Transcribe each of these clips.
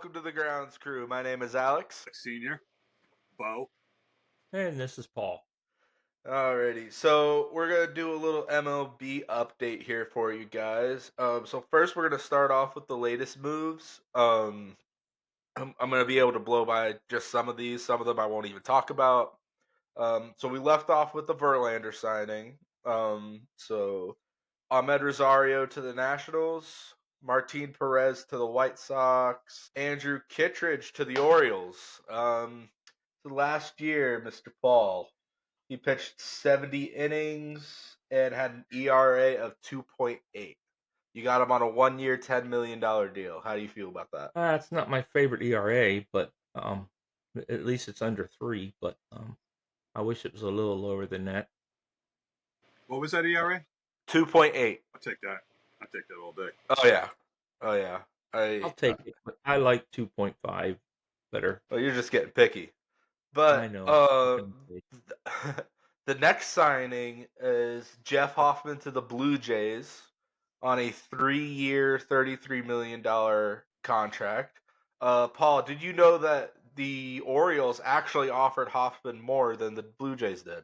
welcome to the grounds crew. My name is Alex. Senior, Bo. And this is Paul. Alrighty, so we're gonna do a little MLB update here for you guys. So first we're gonna start off with the latest moves. I'm gonna be able to blow by just some of these. Some of them I won't even talk about. So we left off with the Verlander signing. So Ahmed Rosario to the Nationals, Martin Perez to the White Sox, Andrew Kittredge to the Orioles. Last year, Mr. Paul, he pitched 70 innings and had an ERA of 2.8. You got him on a 1-year, $10 million deal. How do you feel about that? It's not my favorite ERA, but at least it's under 3. But I wish it was a little lower than that. What was that ERA? 2.8. I'll take that. I'll take that all day. Oh yeah. Oh yeah. I'll take it, but I like 2.5 better. Well, you're just getting picky. But I know. The next signing is Jeff Hoffman to the Blue Jays on a 3-year, $33 million contract. Paul, did you know that the Orioles actually offered Hoffman more than the Blue Jays did?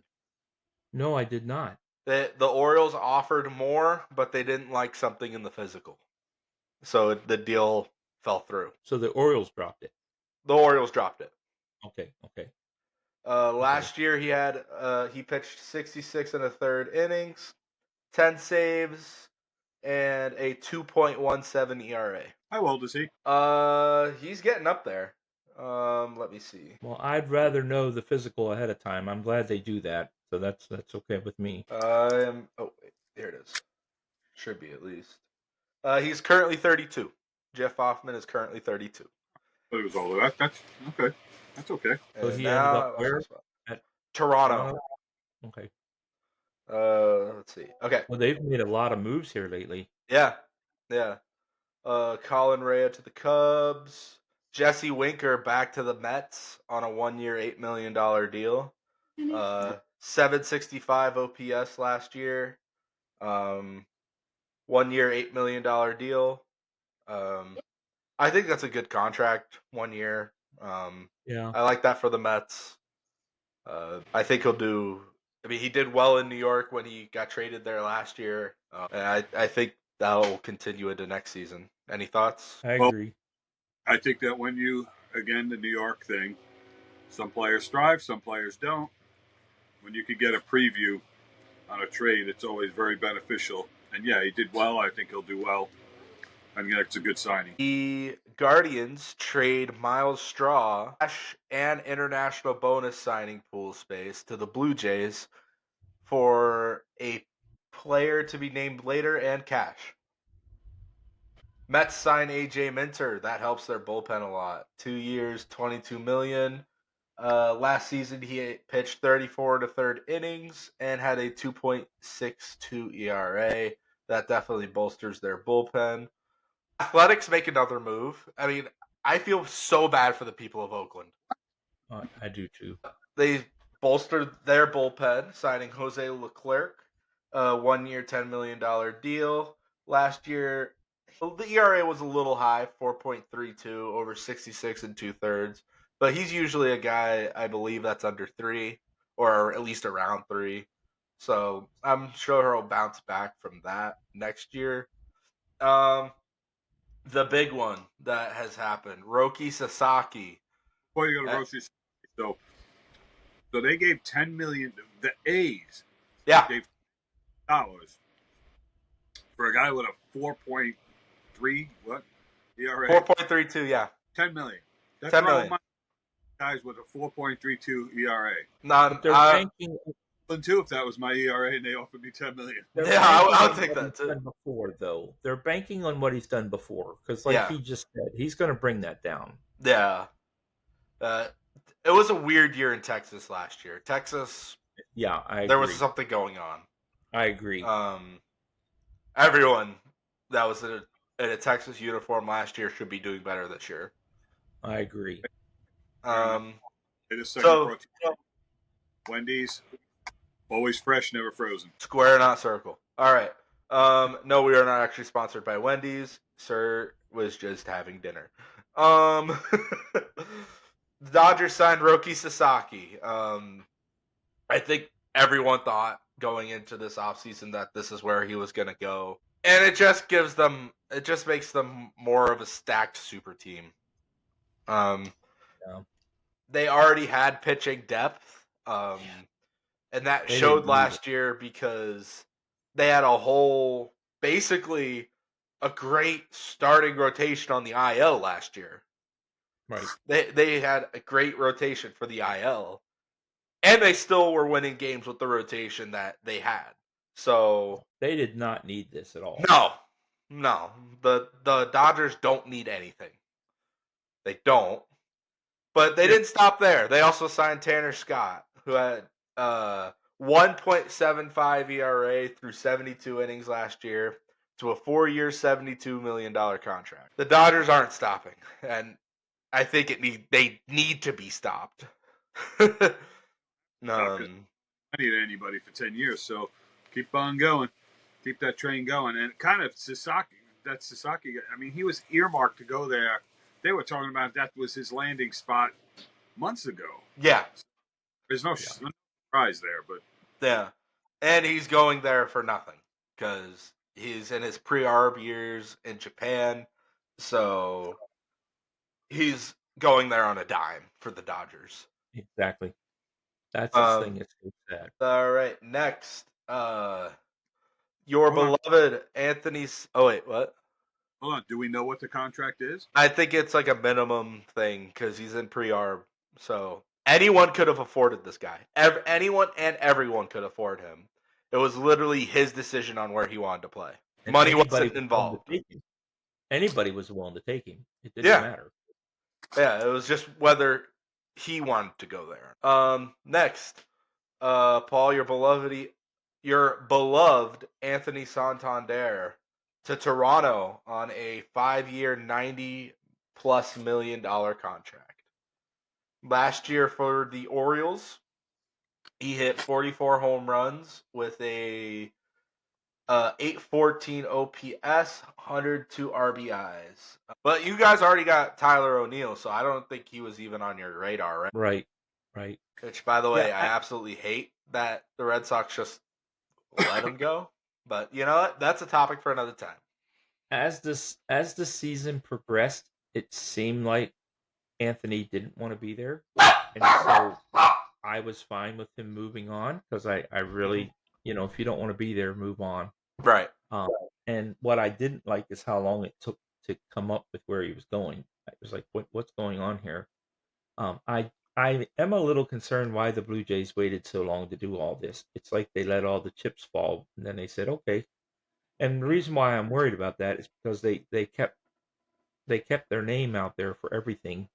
No, I did not. The Orioles offered more, but they didn't like something in the physical. So the deal fell through. So the Orioles dropped it. The Orioles dropped it. Okay. Last year he pitched 66 and a third innings, 10 saves, and a 2.17 ERA. How old is he? He's getting up there. Let me see. Well, I'd rather know the physical ahead of time. I'm glad they do that, so that's okay with me. Oh wait, here it is. Should be at least. He's currently 32. Jeff Hoffman is currently 32. But it was older. That's okay. That's okay. So he ended up where? At Toronto. Okay. Let's see. Okay. Well, they've made a lot of moves here lately. Yeah. Colin Rea to the Cubs. Jesse Winker back to the Mets on a 1-year, $8 million deal. 765 OPS last year. 1-year, $8 million deal. I think that's a good contract. 1 year. Yeah. I like that for the Mets. I think he'll do. I mean, he did well in New York when he got traded there last year. And I think that'll continue into next season. Any thoughts? I agree. I think that when the New York thing, some players thrive, some players don't. When you could get a preview on a trade, it's always very beneficial. And yeah, he did well. I think he'll do well. I think it's a good signing. The Guardians trade Miles Straw, cash and international bonus signing pool space to the Blue Jays for a player to be named later and cash. Mets sign AJ Minter. That helps their bullpen a lot. 2 years, $22 million. Last season he pitched 34 and a third innings and had a 2.62 ERA. That definitely bolsters their bullpen. Athletics make another move. I mean, I feel so bad for the people of Oakland. I do too. They bolstered their bullpen, signing Jose Leclerc, a 1-year, $10 million deal. Last year, the ERA was a little high, 4.32 over 66 and 2/3. But he's usually a guy, I believe, that's under 3, or at least around 3. So I'm sure he'll bounce back from that next year. The big one that has happened, Roki Sasaki. Before you go to Roki Sasaki, so they gave $10 million. The A's, gave $10 for a guy with a 4.3 ERA. 4.32, yeah. $10 million. That's $10 million. Guys with a 4.32 ERA. They're banking. Too, if that was my ERA and they offered me $10 million. Yeah, I'll take that too. Before though, they're banking on what he's done before because, he just said, he's going to bring that down. Yeah, it was a weird year in Texas last year. Texas. Yeah, there was something going on. I agree. Everyone that was in a Texas uniform last year should be doing better this year. I agree. Wendy's. Always fresh, never frozen. Square, not circle. All right. No, we are not actually sponsored by Wendy's. Sir, was just having dinner. The Dodgers signed Roki Sasaki. I think everyone thought going into this offseason that this is where he was going to go. And it just makes them more of a stacked super team. Um, Yeah. they already had pitching depth. And that They showed didn't need it. last year because they had a whole, basically, a great starting rotation on the IL last year. Right. They had a great rotation for the IL, and they still were winning games with the rotation that they had. So They did not need this at all. no, no, the Dodgers don't need anything. They don't. But they Yeah, didn't stop there. They also signed Tanner Scott, who had 1.75 ERA through 72 innings last year to a 4-year, $72 million contract. The Dodgers aren't stopping, and I think they need to be stopped. stop because um, I need anybody for 10 years. So keep on going, keep that train going, and kind of Sasaki. That Sasaki. I mean, he was earmarked to go there. They were talking about that was his landing spot months ago. yeah, There's no Yeah. surprise there, but yeah, and he's going there for nothing because he's in his pre-arb years in Japan, so he's going there on a dime for the Dodgers. Exactly. That's the Um, thing. It's so sad. all right, next, your hold on, beloved Anthony's. Oh wait, what? hold on. Do we know what the contract is? I think it's like a minimum thing because he's in pre-arb, so anyone could have afforded this guy. Anyone and everyone could afford him. It was literally his decision on where he wanted to play. And Money anybody wasn't was willing to involved. take him. Anybody was willing to take him. It didn't Yeah, matter. yeah. It was just whether he wanted to go there. Next, Paul, your beloved Anthony Santander to Toronto on a 5-year, $90+ million contract. Last year for the Orioles, he hit 44 home runs with a 814 OPS, 102 RBIs. But you guys already got Tyler O'Neill, so I don't think he was even on your radar, right? Right. Right. Which, by the Yeah. way, I absolutely hate that the Red Sox just let him go. But you know what? That's a topic for another time. As the season progressed, it seemed like Anthony didn't want to be there, and so I was fine with him moving on because I Mhm. really, if you don't want to be there, move on. Right. Um, and what I didn't like is how long it took to come up with where he was going. I was like, what's going on here? I am a little concerned why the Blue Jays waited so long to do all this. It's like they let all the chips fall, and then they said, okay. And the reason why I'm worried about that is because they kept their name out there for everything.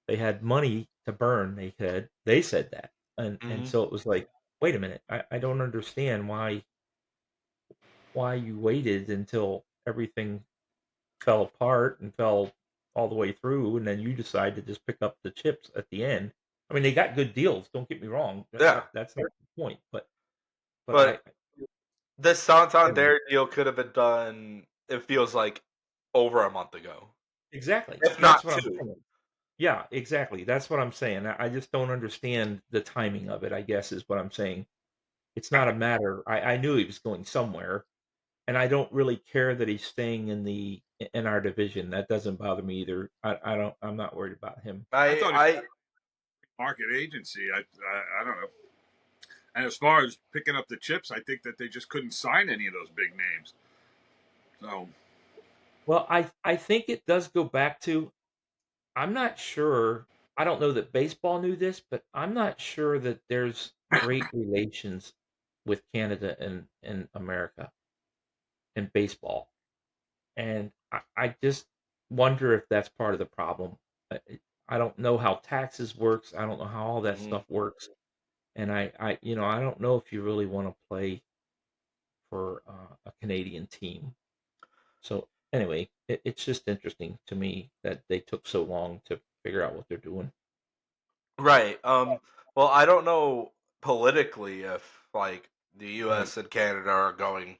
They had money to burn. They said that, and Hmm. so it was like, wait a minute, I don't understand why you waited until everything fell apart and fell all the way through, and then you decide to just pick up the chips at the end. I mean, they got good deals. Don't get me wrong. Yeah. That's not the point. But I But this anyway, Santander deal could have been done, it feels like, over a month ago, exactly. if That's not what I'm two. saying. Yeah, exactly. That's what I'm saying. I just don't understand the timing of it. I guess is what I'm saying. It's not a matter. I knew he was going somewhere, and I don't really care that he's staying in our division. That doesn't bother me either. I don't. I'm not worried about him. I I thought it I was market agency. I don't know. And as far as picking up the chips, I think that they just couldn't sign any of those big names. So Well, I think it does go back to I'm not sure. I don't know that baseball knew this, but I'm not sure that there's great relations with Canada and America in baseball. And I just wonder if that's part of the problem. I don't know how taxes works. I don't know how all that mhm. stuff works. And I don't know if you really want to play for a Canadian team. So anyway, it's just interesting to me that they took so long to figure out what they're doing. Right. Well, I don't know politically if like the Right. US and Canada are going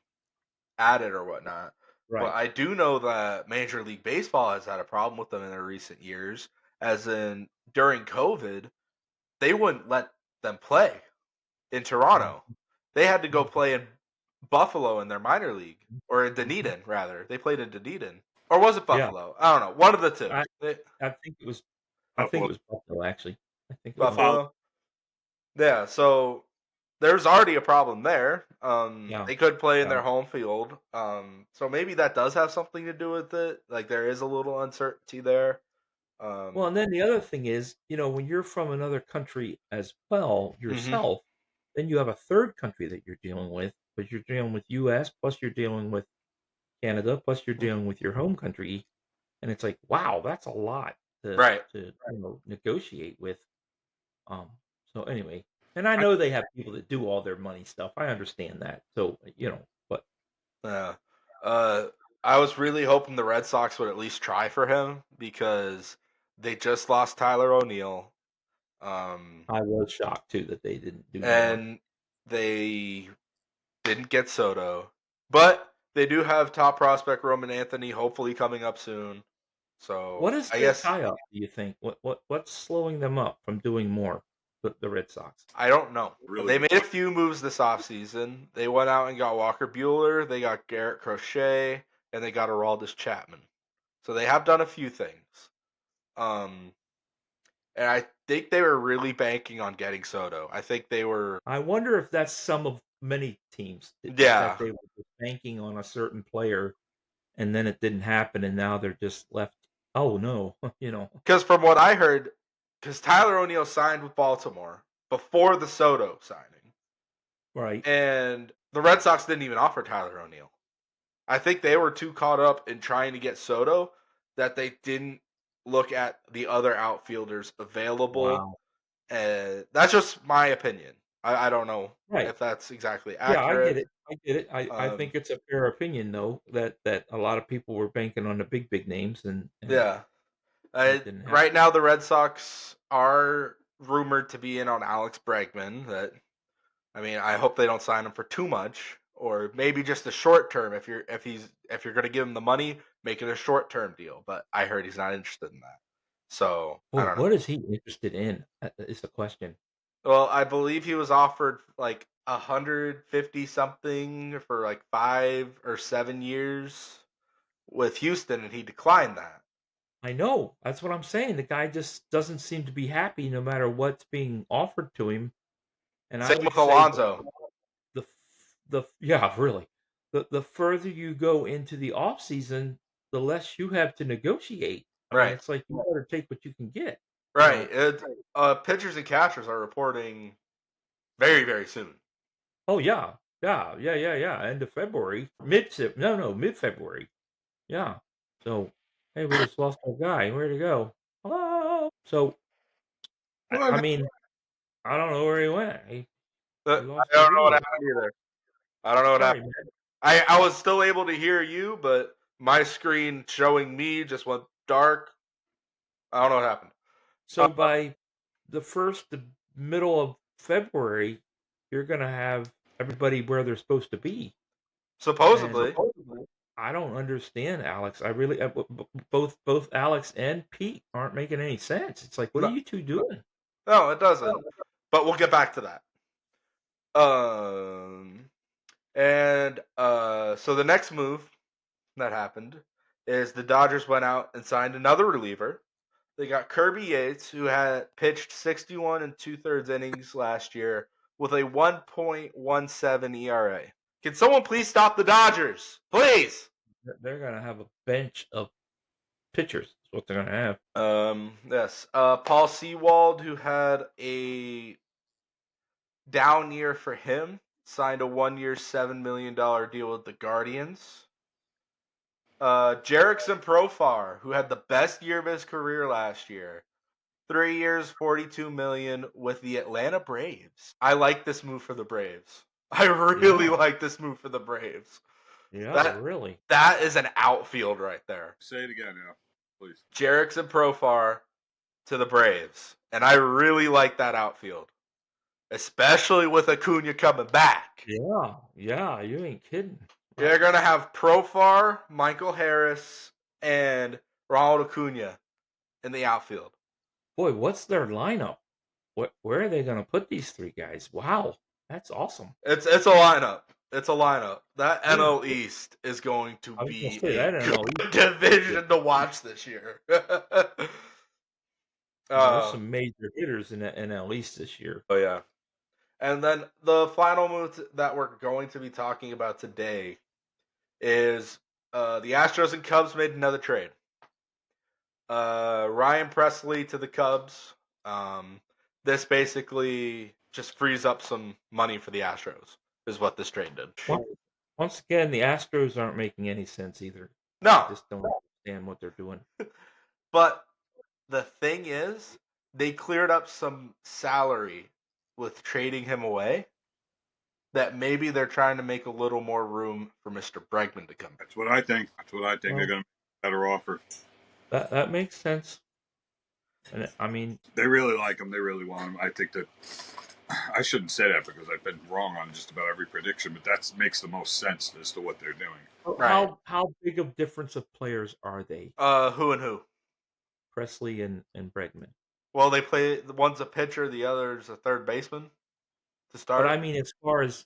at it or whatnot. But Right. I do know that Major League Baseball has had a problem with them in their recent years, as in during COVID, they wouldn't let them play in Mhm, Toronto. They had to go mhm, play in Buffalo in their minor league, or in mhm. Dunedin rather. They played in Dunedin, or was it Yeah. Buffalo? I don't know. One of the two. I I think it was I think Buffalo. it was Buffalo, actually. I think it was Buffalo. Buffalo. Yeah. So there's already a problem there. Yeah, They could play in yeah. their home field. So maybe that does have something to do with it. Like there is a little uncertainty there. Well, Um, and then the other thing is, when you're from another country as well mhm. yourself, then you have a third country that you're dealing with, but you're dealing with US, plus you're dealing with Canada, plus you're dealing with your home country, and it's like, wow, that's a lot to Right. negotiate with. Um, so anyway, and I I, know they have people that do all their money stuff. I understand that. So, but Yeah. Uh, I was really hoping the Red Sox would at least try for him because they just lost Tyler O'Neill. Um, I was shocked too that they didn't do more. and they didn't get Soto, but they do have top prospect Roman Anthony hopefully coming up soon. So What is I their guess tie up, do you think? What's slowing them up from doing more, the Red Sox? I don't know. really They good made a question. few moves this offseason. They went out and got Walker Bueller, they got Garrett Crochet, and they got Aroldis Chapman. So they have done a few things. Um, and I think they were really banking on getting Soto. I think they were, I wonder if that's some of many teams that yeah, they were just banking on a certain player and then it didn't happen and now they're just left, oh no, because from what I heard, because Tyler O'Neill signed with Baltimore before the Soto signing, right. and the Red Sox didn't even offer Tyler O'Neill. I think they were too caught up in trying to get Soto that they didn't look at the other outfielders available. Wow. And that's just my opinion. I don't know Right. if that's exactly Yeah, I get accurate. it. I get it. I think Um, it's a fair opinion though that a lot of people were banking on the big names and yeah. that didn't happen. Right now, the Red Sox are rumored to be in on Alex Bregman. I mean, I hope they don't sign him for too much, or maybe just a short term. If you're going to give him the money, make it a short term deal. But I heard he's not interested in that. So I Boy, don't know. what is he interested in? Is the question. Well, I believe he was offered like 150 something for like 5 or 7 years with Houston, and he declined that. I know. That's what I'm saying. The guy just doesn't seem to be happy no matter what's being offered to him. And I Same would with say Alonso. yeah, really. The further you go into the off season, the less you have to negotiate. I mean, Right. it's like you better take what you can get, you Right. know. Pitchers and catchers are reporting very, very soon. Oh yeah. Yeah, yeah, yeah, yeah. End of February. No, mid-February. Yeah. So, hey, we just lost our guy. Where'd he go? Hello. So, I Well, mean, I don't know where he went. I We lost our don't know what hero. happened either. I don't know what Sorry, happened. man. I was still able to hear you, but my screen showing me just went dark. I don't know what happened. Uh, So by the middle of February, you're gonna have everybody where they're supposed to be. And supposedly, I don't understand, Alex. I really both Alex and Pete aren't making any sense. It's like, what are no, you two doing? no, it doesn't. But we'll get back to that. Um, so the next move that happened is the Dodgers went out and signed another reliever. They got Kirby Yates, who had pitched 61 and two-thirds innings last year with a 1.17 ERA. Can someone please stop the Dodgers? Please. They're gonna have a bench of pitchers. That's what they're gonna have. Yes. Paul Sewald, who had a down year for him, signed a 1 year, $7 million deal with the Guardians. Jerickson Profar, who had the best year of his career last year, 3 years, 42 million with the Atlanta Braves. I like this move for the Braves. I really Yeah, like this move for the Braves. yeah, That really. that is an outfield right there. say it again now, please. Jerickson Profar to the Braves, and I really like that outfield, especially with Acuna coming back. Yeah, yeah, you ain't kidding. They're gonna have Profar, Michael Harris, and Ronald Acuna in the outfield. Boy, what's their lineup? Where are they going to put these three guys? Wow, that's awesome. It's a lineup. It's a lineup. That Yeah, NL East is going to I was going to be say a that NL East. good division to watch this year. Yeah, there's uh, some major hitters in the NL East this year. oh yeah. And then the final move that we're going to be talking about today is the Astros and Cubs made another trade. Ryan Presley to the Cubs. Um, this basically just frees up some money for the Astros, is what this trade did. Once again, the Astros aren't making any sense either. I No, just don't understand what they're doing. but the thing is, they cleared up some salary with trading him away. That maybe they're trying to make a little more room for Mr. Bregman to come. That's what I think. That's what I think. They're Well, going to make a better offer. that makes sense. And I mean, They really like him. They really want him. I think that I shouldn't say that because I've been wrong on just about every prediction, but that makes the most sense as to what they're doing. Right. how big of difference of players are they? Who and who? Presley and Bregman. Well, they play. One's a pitcher, the other's a third baseman to But I start. mean, as far as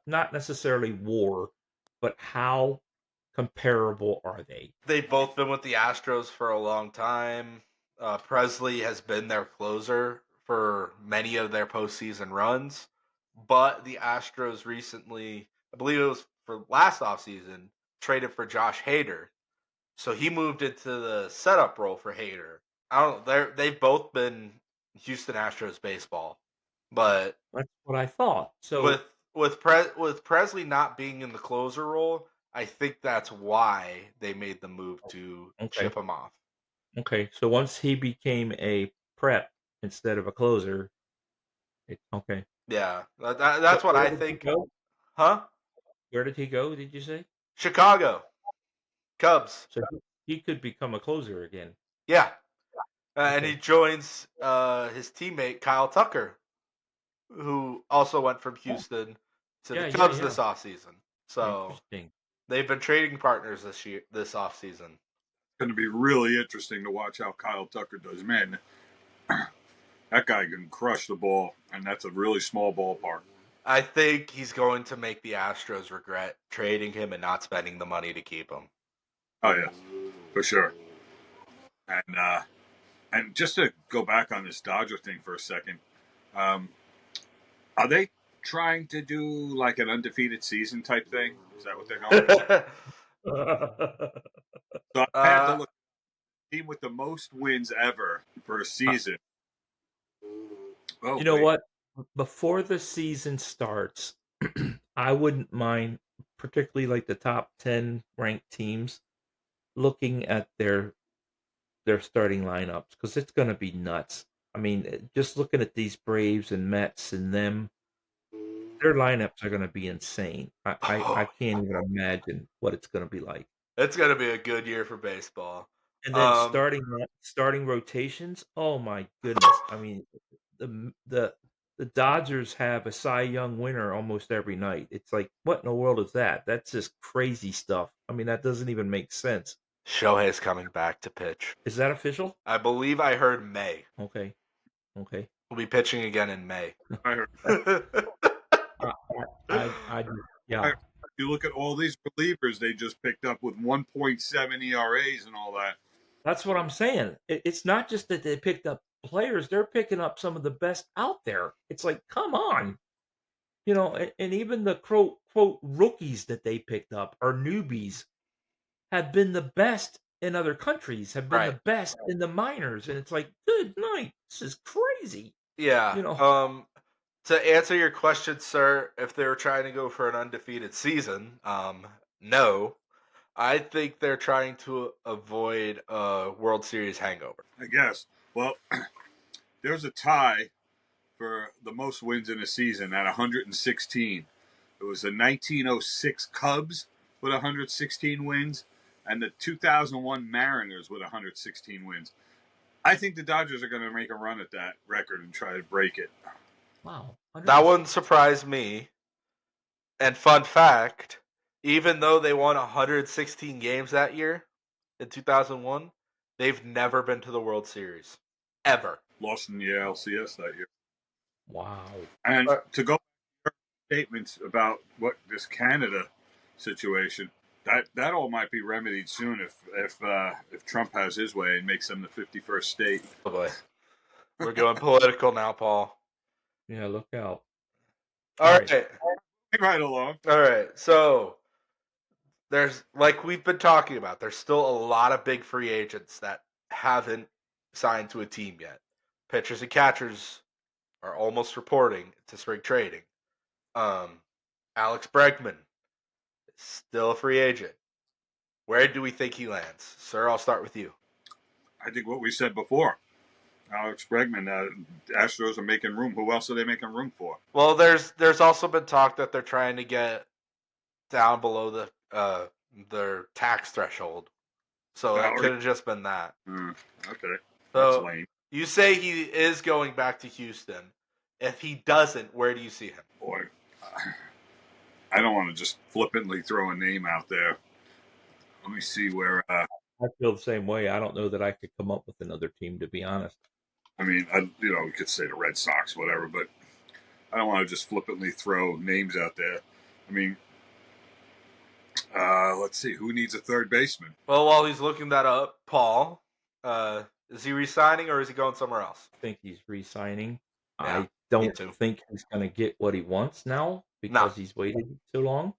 not necessarily WAR, but how comparable are they? They've both been with the Astros for a long time. Presley has been their closer for many of their postseason runs, but the Astros recently, I believe it was for last offseason, traded for Josh Hader. So he moved into the setup role for Hader. I don't know. They've both been Houston Astros baseball, but That's what I thought. with So, with Presley not being in the closer role, I think that's why they made the move to okay, ship him off. okay. So once he became a prep instead of a closer, okay. Yeah, that's what Where I did he think. go? Huh? Where did he go? Did you say? Chicago Cubs. So he could become a closer again. Yeah, and he Okay. joins his teammate Kyle Tucker, who also went from Oh, Houston to the yeah, yeah, Cubs yeah. this offseason. So Interesting. they've been trading partners this offseason. It's going to be really interesting to watch how Kyle Tucker does. Man, that guy can crush the ball, and that's a really small ballpark. I think he's going to make the Astros regret trading him and not spending the money to keep him. Oh yeah, for sure. And just to go back on this Dodger thing for a second, um, are they trying to do like an undefeated season type thing? Is that what they're going for? So I had to uh, look at the team with the most wins ever for a season. Oh You know wait, what? Before the season starts, I wouldn't mind, particularly like the top 10 ranked teams, looking at their starting lineups because it's going to be nuts. I mean, just looking at these Braves and Mets and them, their lineups are going to be insane. I oh, can't even imagine what it's going to be like. it's going to be a good year for baseball. And then Um, starting rotations. Oh my goodness! I mean, the Dodgers have a Cy Young winner almost every night. It's like, what in the world is that? That's just crazy stuff. I mean, that doesn't even make sense. Shohei's coming back to pitch. Is that official? I believe I heard May. Okay, okay. We'll be pitching again in May. I heard. I, I I, yeah. you look at all these relievers they just picked up with 1.7 ERAs and all that. That's what I'm saying. It's not just that they picked up players; they're picking up some of the best out there. It's like, come on, and even the quote rookies that they picked up or newbies have been the best in other countries, have been Right. the best in the minors, and it's like, good night. This is crazy. Yeah. You know, To answer your question, sir, if they were trying to go for an undefeated season, no. I think they're trying to avoid a World Series hangover. I guess. Well, there's a tie for the most wins in a season at 116. It was the 1906 Cubs with 116 wins and the 2001 Mariners with 116 wins. I think the Dodgers are going to make a run at that record and try to break it. wow. That one surprised me. And fun fact, Even though they won 116 games that year in 2001, they've never been to the World Series ever. Lost in the ALCS that year. Wow. And Uh, to go to your statements about what this Canada situation, that all might be remedied soon if Trump has his way and makes them the 51st state. Oh boy, we're going political now, Paul. Yeah, look out. All All right. right, Right along. all right. So there's like we've been talking about. There's still a lot of big free agents that haven't signed to a team yet. Pitchers and catchers are almost reporting to spring trading. Um, Alex Bregman is still a free agent. Where do we think he lands, sir? I'll start with you. I think what we said before. Alex Bregman, Astros are making room. Who else are they making room for? Well, there's also been talk that they're trying to get down below their tax threshold, so that Salary? could have just been that. Okay, that's So lame. you say he is going back to Houston. If he doesn't, where do you see him? Boy, I don't want to just flippantly throw a name out there. Let me see where. I feel the same way. I don't know that I could come up with another team, to be honest. I mean, we could say the Red Sox, whatever, but I don't want to just flippantly throw names out there. I mean, let's see, who needs a third baseman? Well, while he's looking that up, Paul, is he resigning or is he going somewhere else? I think he's re-signing. Yeah, I me don't too. think he's going to get what he wants now Nah, because he's waited so long.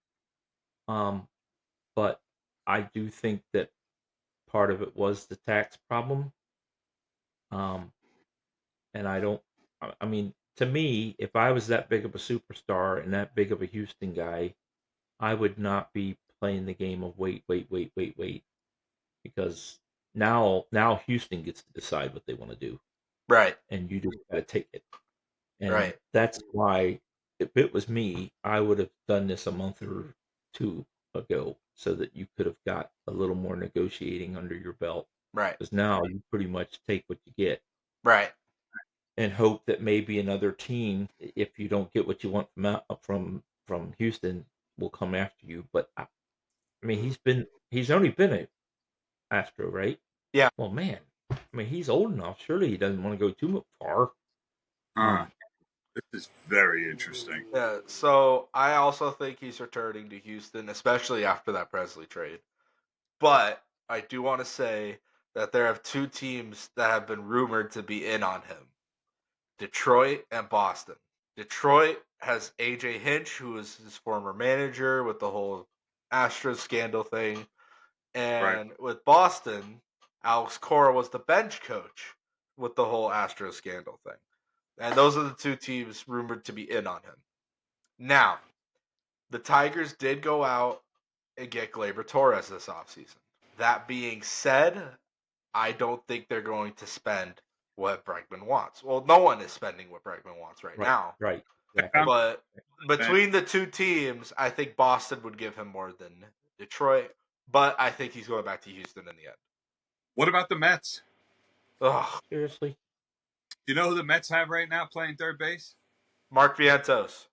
But I do think that part of it was the tax problem. Um, and I don't. I mean, to me, if I was that big of a superstar and that big of a Houston guy, I would not be playing the game of wait, wait, wait, wait, wait, because now Houston gets to decide what they want to do, right, and you just got to take it. And right, that's why, if it was me, I would have done this a month or two ago so that you could have got a little more negotiating under your belt. right, Because now you pretty much take what you get right. and hope that maybe another team, if you don't get what you want from Houston, will come after you. But I mean, he's only been a Astro, right? Yeah. Well, man, I mean, he's old enough. Surely he doesn't want to go too far. Uh, Um, this is very interesting. Yeah, so I also think he's returning to Houston, especially after that Presley trade. But I do want to say that there have two teams that have been rumored to be in on him: Detroit and Boston. Detroit has AJ Hinch, who was his former manager with the whole Astros scandal thing. Right. And with Boston, Alex Cora was the bench coach with the whole Astros scandal thing. And those are the two teams rumored to be in on him. Now, the Tigers did go out and get Gleyber Torres this offseason. That being said, I don't think they're going to spend what Bregman wants. Well, no one is spending what Bregman wants right right, now. right, I exactly. found But that. between the two teams, I think Boston would give him more than Detroit. But I think he's going back to Houston in the end. What about the Mets? Ugh, Seriously, Do you know who the Mets have right now playing third base? Mark Vientos.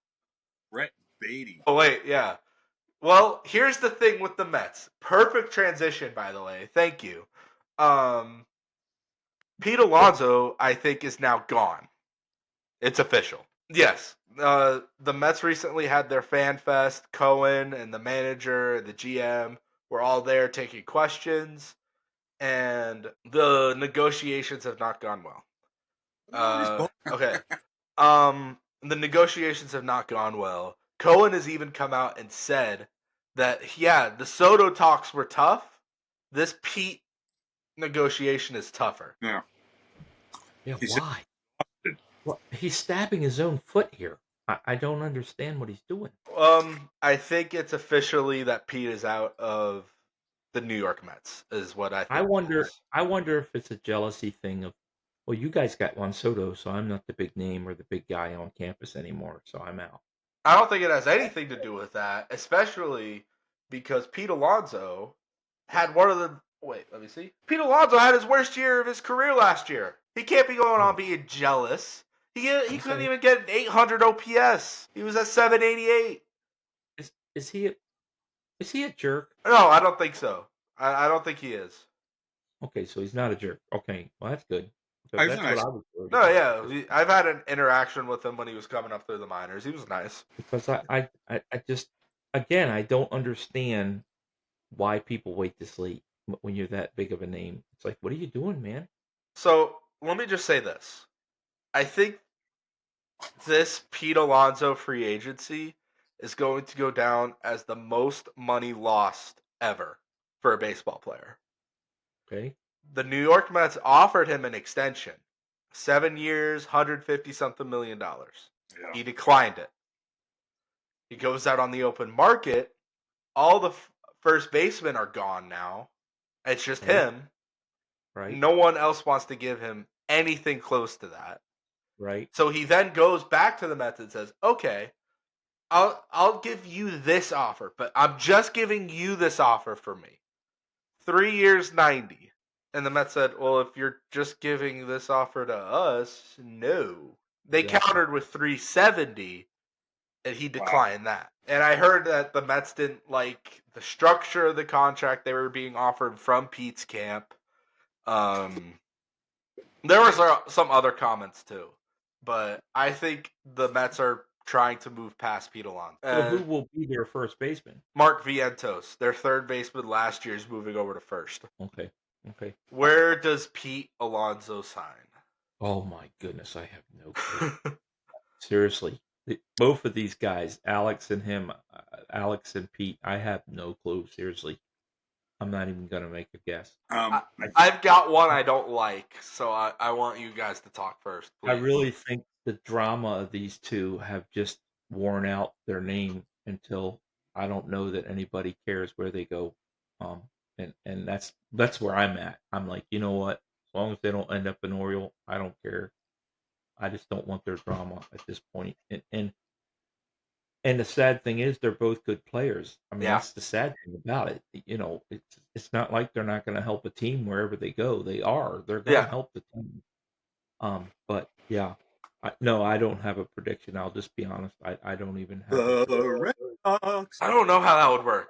Brett Beatty. Oh wait, yeah. Well, here's the thing with the Mets. Perfect transition, by the way. Thank you. Um, Pete Alonso, I think, is now gone. It's official. Yes. The Mets recently had their fan fest. Cohen and the manager, the GM were all there taking questions, and the negotiations have not gone well. Okay. The negotiations have not gone well. Cohen has even come out and said that yeah, the Soto talks were tough. This Pete negotiation is tougher. Yeah. yeah, He said, why? Well, he's stabbing his own foot here. I don't understand what he's doing. I think it's officially that Pete is out of the New York Mets, is what I I think it wonder. is. I wonder if it's a jealousy thing of, well, you guys got Juan Soto, so I'm not the big name or the big guy on campus anymore, so I'm out. I don't think it has anything to do with that, especially because Pete Alonso had one of the. Wait, let me see. Pete Alonso had his worst year of his career last year. He can't be going on Oh, being jealous. He couldn't okay. even get an 800 OPS. He was at 788. Is he? Is he a jerk? No, I don't think so. I don't think he is. Okay, so he's not a jerk. Okay, well that's good because He's a that's what nice. I was worried No, about yeah, I've had an interaction with him when he was coming up through the minors. He was nice. because I just again I don't understand why people wait this late when you're that big of a name. It's like, what are you doing, man? So let me just say this. I think this Pete Alonso free agency is going to go down as the most money lost ever for a baseball player. Okay, The New York Mets offered him an extension, 7 years, 150 something $1 million. Yeah. He declined it. He goes out on the open market. All the first basemen are gone now. It's just okay, him. right, No one else wants to give him anything close to that. right, So he then goes back to the Mets and says, "Okay, I'll give you this offer, but I'm just giving you this offer for me. 3 years, 90." And the Mets said, "Well, if you're just giving this offer to us, no." They exactly. countered with 370, and he Wow. declined that. And I heard that the Mets didn't like the structure of the contract they were being offered from Pete's camp. Um, there was some other comments too, but I think the Mets are trying to move past Pete Alonso. So who will be their first baseman? Mark Vientos, their third baseman last year, is moving over to first. Okay, okay. Where does Pete Alonso sign? Oh my goodness, I have no clue. Seriously, both of these guys, Alex and him, Alex and Pete, I have no clue. Seriously, I'm not even gonna make a guess. I, Um, I've got one I don't like, so I want you guys to talk first, I please. really think the drama of these two have just worn out their name until I don't know that anybody cares where they go. Um, and that's where I'm at. I'm like, you know what? As long as they don't end up an Oriole, I don't care. I just don't want their drama at this point. And the sad thing is they're both good players. I mean, Yeah, that's the sad thing about it. It's not like they're not going to help a team wherever they go. They are. They're going to yeah. help the team. But yeah, no, I don't have a prediction. I'll just be honest. I don't even have a the prediction. Red Sox. I don't know how that would work.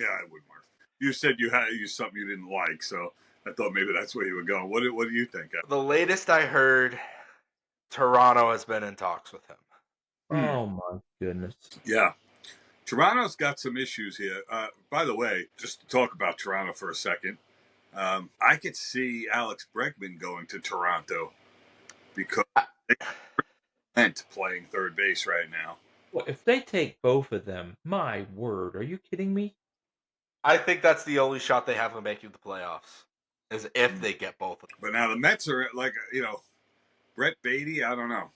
Yeah, it would work. You said you had something you didn't like, so I thought maybe that's where you were going. What do you think? The latest I heard, Toronto has been in talks with him. Hmm. Oh my goodness. Yeah, Toronto's got some issues here. By the way, just to talk about Toronto for a second, I could see Alex Bregman going to Toronto because I, they meant playing third base right now. Well, if they take both of them, my word, are you kidding me? I think that's the only shot they have of making the playoffs, is if they get both of them. But now the Mets are like, Brett Beatty. I don't know,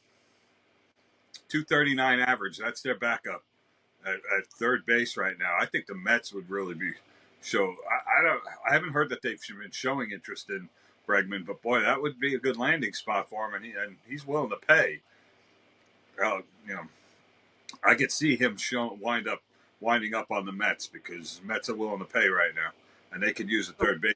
239 average. That's their backup at third base right now. I think the Mets would really be show. I don't. I haven't heard that they've been showing interest in Bregman, but boy, that would be a good landing spot for him, and he's willing to pay. Uh, you know, I could see him winding up on the Mets because Mets are willing to pay right now, and they could use a So third base.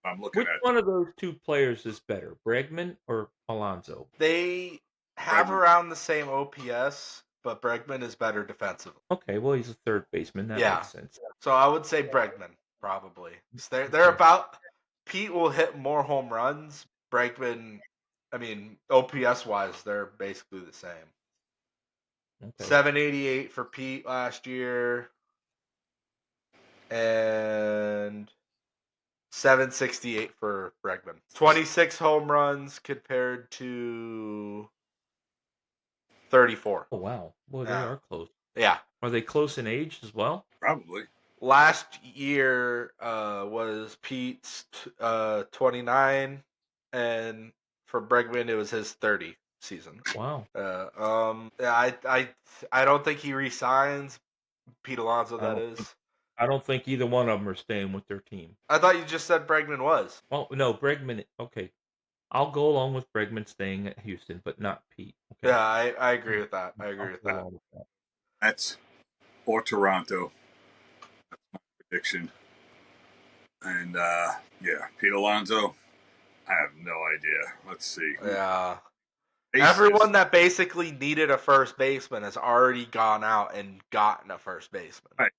I'm looking which at one of those two players is better, Bregman or Alonso? They have Bregman. around the same OPS, but Bregman is better defensively. Okay, well he's a third baseman. That Yeah, makes sense. so I would say Bregman probably. 'Cause they're Okay, about. Pete will hit more home runs. Bregman, I mean OPS wise, they're basically the same. okay. 788 for Pete last year, and 768 for Bregman. 26 home runs compared to 34. Oh wow, boy, they Yeah. are close. Yeah. Are they close in age as well? Probably. Last year was Pete's 29, and for Bregman it was his 30 season. Wow. Yeah, I don't think he resigns. Pete Alonso, I that don't think is. I don't think either one of them are staying with their team. I thought you just said Bregman was. Well, no, Bregman. Okay, I'll go along with Bregman staying at Houston, but not Pete. Yeah, Okay, I agree with that. I agree I'll with go that. along with that. Mets or Toronto prediction. And yeah, Pete Alonso. I have no idea. Let's see. Yeah. Aces. Everyone that basically needed a first baseman has already gone out and gotten a first baseman. Right.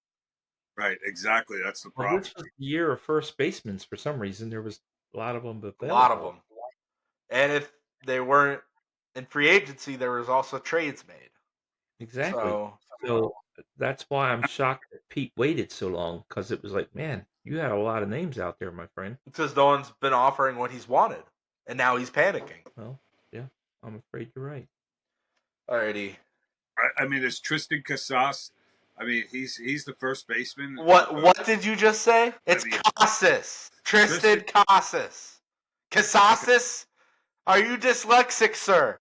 Right, exactly. That's the Well, problem. this was the year of first basemen for some reason. There was a lot of them A lot of available. them. And if they weren't in free agency, there was also trades made. Exactly. So So that's why I'm shocked that Pete waited so long because it was like, man, you had a lot of names out there, my friend. because no one's been offering what he's wanted, and now he's panicking. Well, yeah, I'm afraid you're right. Alrighty. I mean, it's Tristan Casas. I mean, he's the first baseman. What did you just say? It's mean, Casas. Tristan. Tristan Casas. Casas? Are you dyslexic, sir?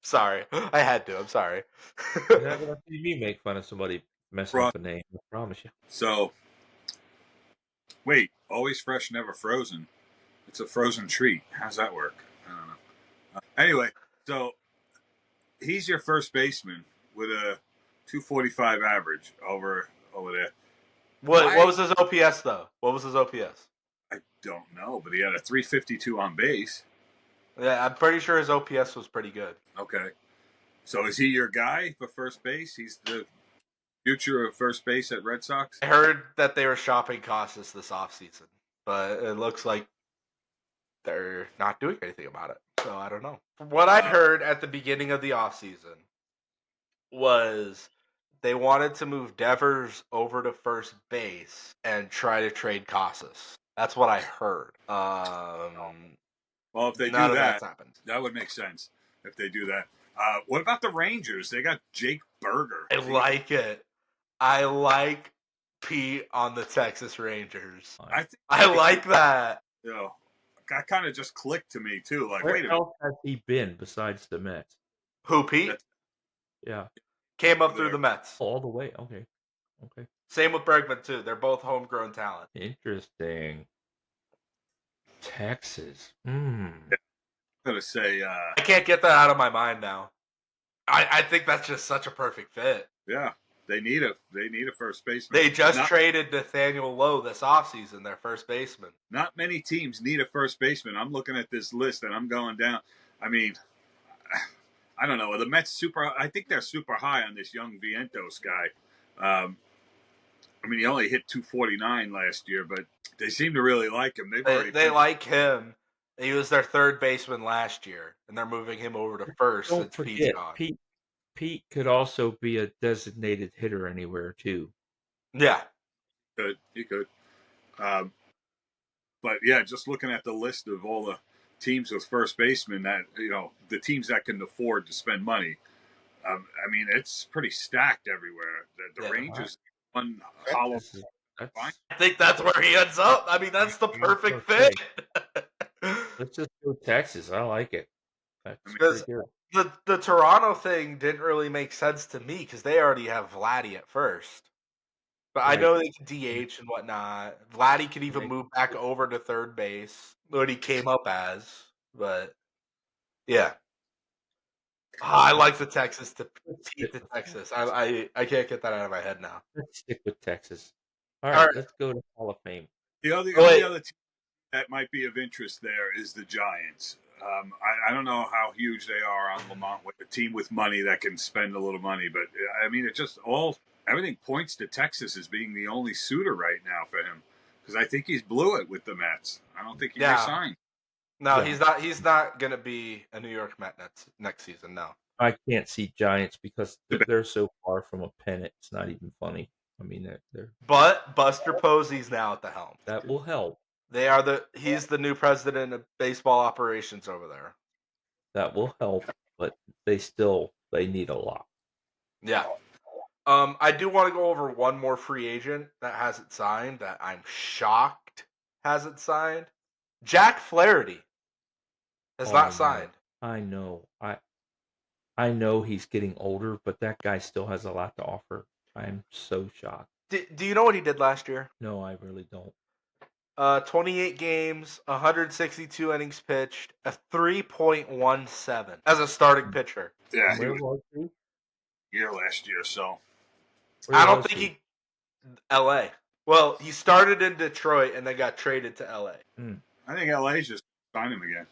Sorry. I had to. I'm sorry. You're not gonna see me make fun of somebody messing up a name. I promise you. So wait, always fresh, never frozen. It's a frozen treat. How's that work? I don't know. Anyway, so he's your first baseman with a 245 average over there. What Why? was his OPS though? What was his OPS? I don't know, but he had a 352 on base. Yeah, I'm pretty sure his OPS was pretty good. Okay. So is he your guy for first base? He's the future of first base at Red Sox? I heard that they were shopping Casas this offseason, but it looks like they're not doing anything about it. So I don't know. From what I'd heard at the beginning of the offseason was they wanted to move Devers over to first base and try to trade Casas. That's what I heard. Well, if they do None of that's that, happened. that would make sense if they do that. What about the Rangers? They got Jake Berger. I like it. I like Pete on the Texas Rangers. I think I like that. you know, that kind of just clicked to me too. Like, wait Where a minute, else has he been besides the Mets? Who, Pete? that's Yeah, Came up through there. the Mets. all the way. Okay, okay, Same with Bergman, too. They're both homegrown talent. interesting. Texas. Hmm. I'm gonna say, I can't get that out of my mind now. I think that's just such a perfect fit. yeah, they need a first baseman. They just not, traded Nathaniel Lowe this offseason, their first baseman. not many teams need a first baseman. I'm looking at this list and I'm going down. I mean, I don't know. The Mets super. I think they're super high on this young Vientos guy. I mean, he only hit 249 last year, but they seem to really like him. They like him. He was their third baseman last year, and they're moving him over to first Don't since Pete's forget, gone. Pete could also be a designated hitter anywhere too. Yeah. He could. Um, but yeah, just looking at the list of all the teams with first basemen that the teams that can afford to spend money. I mean, it's pretty stacked everywhere. The Yeah. Rangers one hollow. That's I think that's where he ends up. I mean, that's the perfect okay. fit. Let's just go Texas. I like it. That's Because pretty good. the Toronto thing didn't really make sense to me because they already have Vladdy at first. But I Right. know they can DH and whatnot. Vladdy could even Right. move back over to third base, what he came up as. But yeah, I like the Texas to Let's Pete stick to with Texas. I can't get that out of my head now. let's stick with Texas. All All right, right. let's go to Hall of Fame. The Oh, only wait. other team that might be of interest there is the Giants. I don't know how huge they are on Lamont with a team with money that can spend a little money, but I mean, it just everything points to Texas as being the only suitor right now for him because I think he's blew it with the Mets. I don't think he Yeah. resigned. No, Yeah. he's not gonna be a New York Met next season. No. I can't see Giants because they're so far from a pennant. It's not even funny. I mean, they're But Buster Posey's now at the helm. that will help. He's the new president of baseball operations over there. That will help, but they need a lot. Yeah. I do want to go over one more free agent that hasn't signed that I'm shocked hasn't signed. Jack Flaherty has not signed. I know. I know he's getting older, but that guy still has a lot to offer. I'm so shocked. Do you know what he did last year? No, I really don't. 28 games, 162 innings pitched, a 3.17 as a starting pitcher. Yeah, he Where was was he? here last year, so I don't think he LA. Well, he started in Detroit and then got traded to LA. I think LA's just sign him again.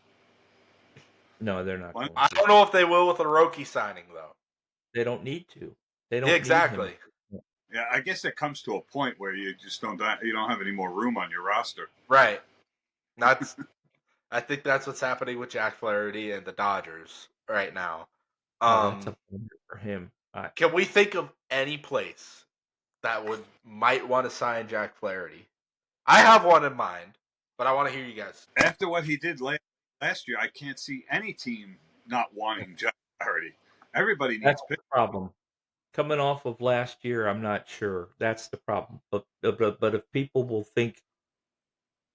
No, they're not. What? I don't know if they will with a Roki signing though. They don't need to. They don't Yeah, exactly. Yeah, I guess it comes to a point where you just don't have any more room on your roster. Right. That's I think that's what's happening with Jack Flaherty and the Dodgers right now. Oh, that's a Um, bummer for him. can we think of any place that might want to sign Jack Flaherty? I have one in mind, but I want to hear you guys. After what he did last year, I can't see any team not wanting Jack Flaherty. Everybody That's needs the pitching. problem. Coming off of last year, I'm not sure. That's the problem. But if people will think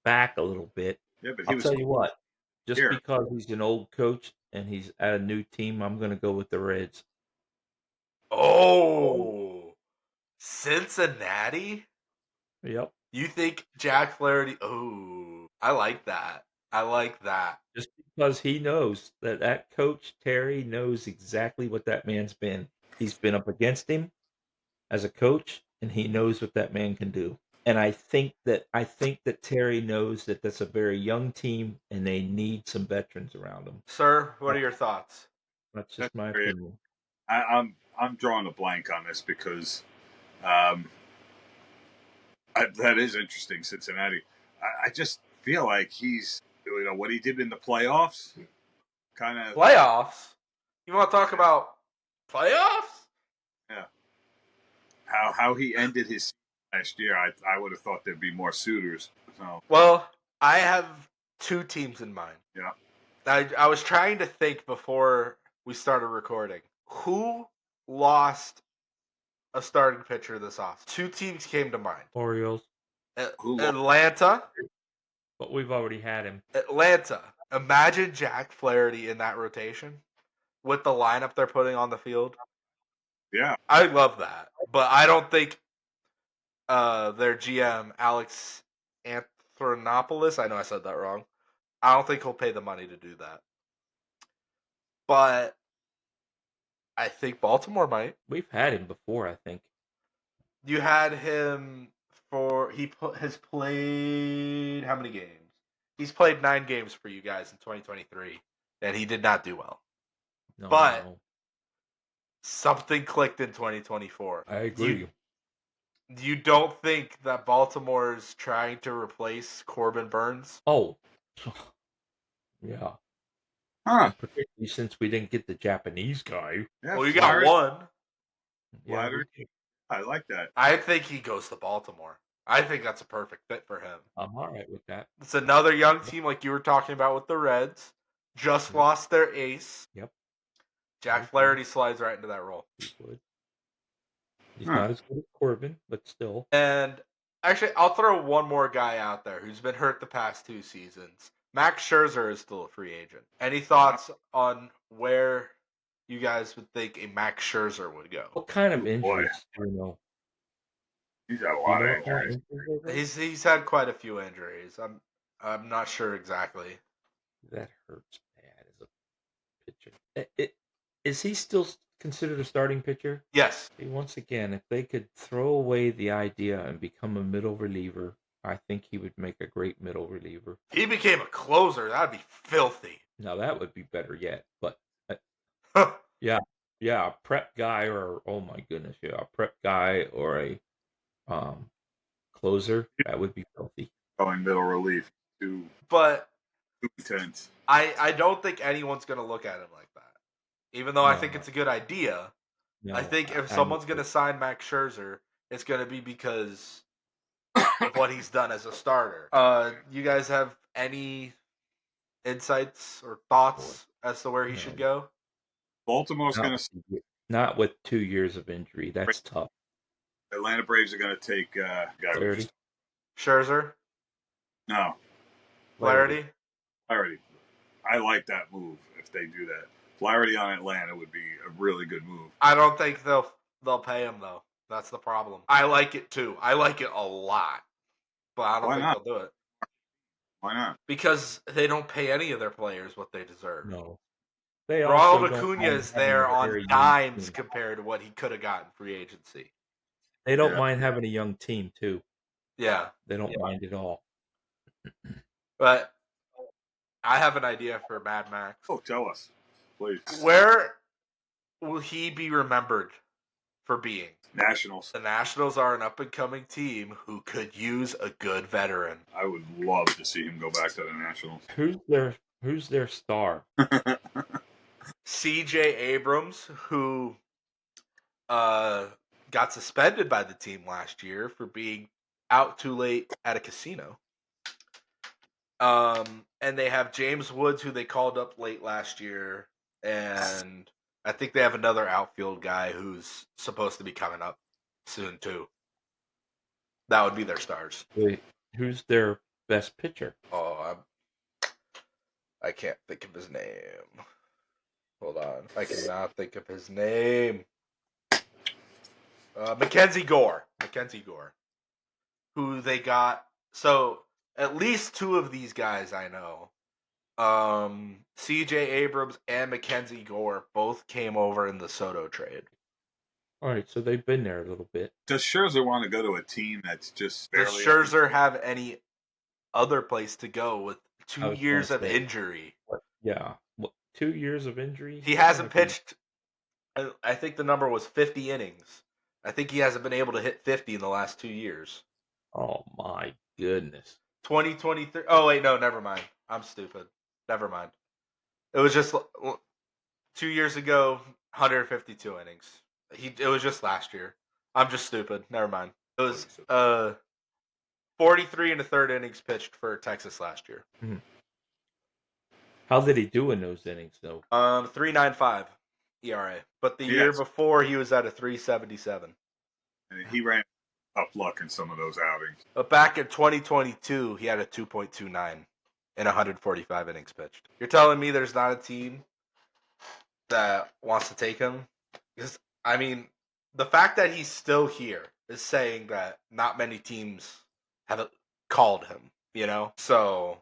back a little bit, Yeah, but he I'll was tell you what. Just here. because he's an old coach and he's at a new team, I'm going to go with the Reds. Oh, Cincinnati? Yep. You think Jack Flaherty? Oh, I like that. I like that. Just because he knows that coach Terry knows exactly what that man's been. He's been up against him as a coach, and he knows what that man can do. And I think that Terry knows that that's a very young team, and they need some veterans around them. Sir, what That- are your thoughts? That's That's just my great. opinion. I'm drawing a blank on this because um, that is interesting. Cincinnati. I just feel like he's what he did in the playoffs. Kind of Playoffs? You want to talk about playoffs? yeah. How he ended his season last year. I would have thought there'd be more suitors. So Well, I have two teams in mind. yeah. I was trying to think before we started recording. Who lost a starting pitcher this off? Two teams came to mind. Orioles, Who lost? Atlanta. but we've already had him. Atlanta. Imagine Jack Flaherty in that rotation with the lineup they're putting on the field. Yeah. I love that. But I don't think their GM, Alex Anthronopoulos, I know I said that wrong. I don't think he'll pay the money to do that. But I think Baltimore might. We've had him before, I think. You had him has played how many games? He's played 9 games for you guys in 2023, and he did not do well. No, I But know. something clicked in 2024. I You agree. you don't think that Baltimore's trying to replace Corbin Burns? Oh, yeah. Huh. And particularly since we didn't get the Japanese guy. Yeah. Well, you got Flaherty. one. Yeah, Flaherty. I like that. I think he goes to Baltimore. I think that's a perfect fit for him. I'm all right with that. It's another young team like you were talking about with the Reds. Just Yep. lost their ace. Yep. Jack Flaherty slides right into that role. He would. He's Huh. not as good as Corbin, but still. And actually, I'll throw one more guy out there who's been hurt the past 2 seasons. Max Scherzer is still a free agent. Any thoughts on where you guys would think a Max Scherzer would go? What kind of Boy. injuries do you know? He's got a Do you lot know of what kind of injuries. injuries those are? He's had quite a few injuries. I'm not sure exactly. That hurts bad as a pitcher. Is he still considered a starting pitcher? Yes. See, once again, if they could throw away the idea and become a middle reliever, I think he would make a great middle reliever. If he became a closer, that'd be filthy. Now that would be better yet. But yeah, a prep guy or oh my goodness, yeah, a prep guy or a closer, that would be filthy. Going middle relief. Too But intense. I don't think anyone's going to look at him like that. Even though I think No, it's a good idea, no. I think if I someone's going to sign Max Scherzer, it's going to be because of what he's done as a starter. You guys have any insights or thoughts as to where he should go? Baltimore's not, going to. not with 2 years of injury. That's tough. Atlanta Braves are going to take guy we Flaherty? just Scherzer? no Flaherty? Flaherty. I like that move if they do that. Flaherty on Atlanta would be a really good move. I don't think they'll pay him though. That's the problem. I like it too. I like it a lot, but I don't Why think not? they'll do it Why not? because they don't pay any of their players what they deserve. No. They also Ronald don't Acuna mind is having there a on very young dimes team. compared to what he could have gotten free agency. They don't Yeah. mind having a young team too. Yeah, They don't mind at all. but I have an idea for Mad Max. Oh, tell us, please. Where will he be remembered for being. Nationals. The Nationals are an up-and-coming team who could use a good veteran. I would love to see him go back to the Nationals. Who's their star? C.J. Abrams, who got suspended by the team last year for being out too late at a casino. And they have James Woods, who they called up late last year, and I think they have another outfield guy who's supposed to be coming up soon too. That would be their stars. Wait, who's their best pitcher? Oh, I can't think of his name. Hold on, I cannot think of his name. Mackenzie Gore, who they got. So at least two of these guys I know. C.J. Abrams and Mackenzie Gore both came over in the Soto trade. All right, so they've been there a little bit. Does Scherzer want to go to a team that's just Does barely? Scherzer have any other place to go with I 2 was years gonna of say, injury? yeah, 2 years of injury. He He's hasn't gonna be- pitched. I think the number was 50 innings. I think he hasn't been able to hit 50 in the last 2 years. Oh my goodness. 2023. Oh wait, no, never mind. I'm stupid. Never mind. It was just 2 years ago, 152 innings. It was just last year. I'm just stupid. Never mind. It was 43 and a third innings pitched for Texas last year. Mhm. How did he do in those innings, though? 3.95 ERA. But the year before, he was at a 3.77. And he ran tough luck in some of those outings. But back in 2022, he had a 2.29 in 145 innings pitched. You're telling me there's not a team that wants to take him? Because, I mean, the fact that he's still here is saying that not many teams have called him, you know? So,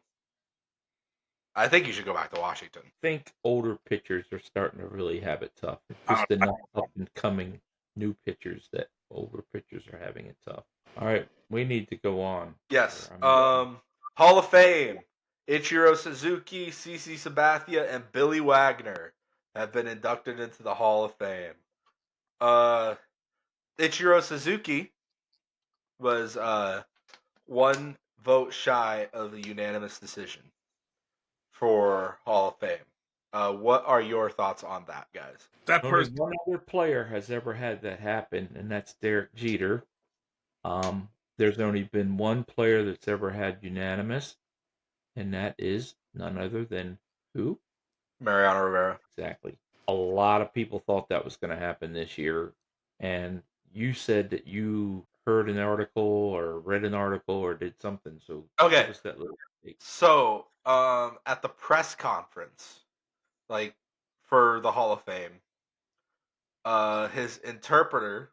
I think you should go back to Washington. I think older pitchers are starting to really have it tough. It's just the not up and coming new pitchers that older pitchers are having it tough. All right, we need to go on. Yes. Hall of Fame. Ichiro Suzuki, CC Sabathia, and Billy Wagner have been inducted into the Hall of Fame. Ichiro Suzuki was 1 vote shy of a unanimous decision for Hall of Fame. What are your thoughts on that, guys? That Only person. one other player has ever had that happen, and that's Derek Jeter. There's only been one player that's ever had unanimous, and that is none other than who? Mariano Rivera. Exactly. A lot of people thought that was going to happen this year, and you said that you heard an article or read an article or did something. So Okay. give us that little update. So, at the press conference, like for the Hall of Fame, through his interpreter,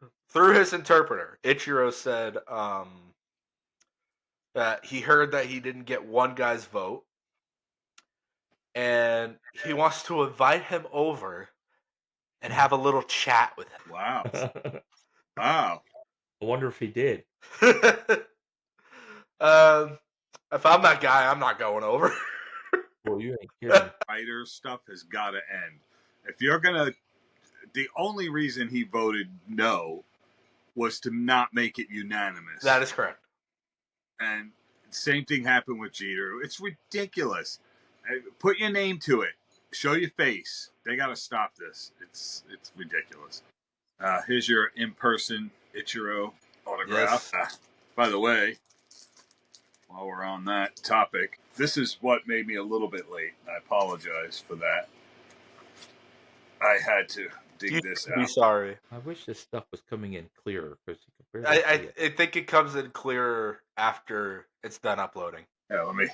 Ichiro said that he heard that he didn't get one guy's vote, and he wants to invite him over and have a little chat with him. Wow. Wow. I wonder if he did. If I'm that guy, I'm not going over. Well, you ain't kidding. Writer stuff has got to end. If you're gonna, the only reason he voted no was to not make it unanimous. That is correct. And same thing happened with Jeter. It's ridiculous. Put your name to it. Show your face. They got to stop this. It's ridiculous. Here's your in-person Ichiro autograph. Yes. By the way, while we're on that topic, this is what made me a little bit late. I apologize for that. I had to dig this out. Be sorry. I wish this stuff was coming in clearer because you could barely see it. I think it comes in clearer after it's done uploading. Yeah, let me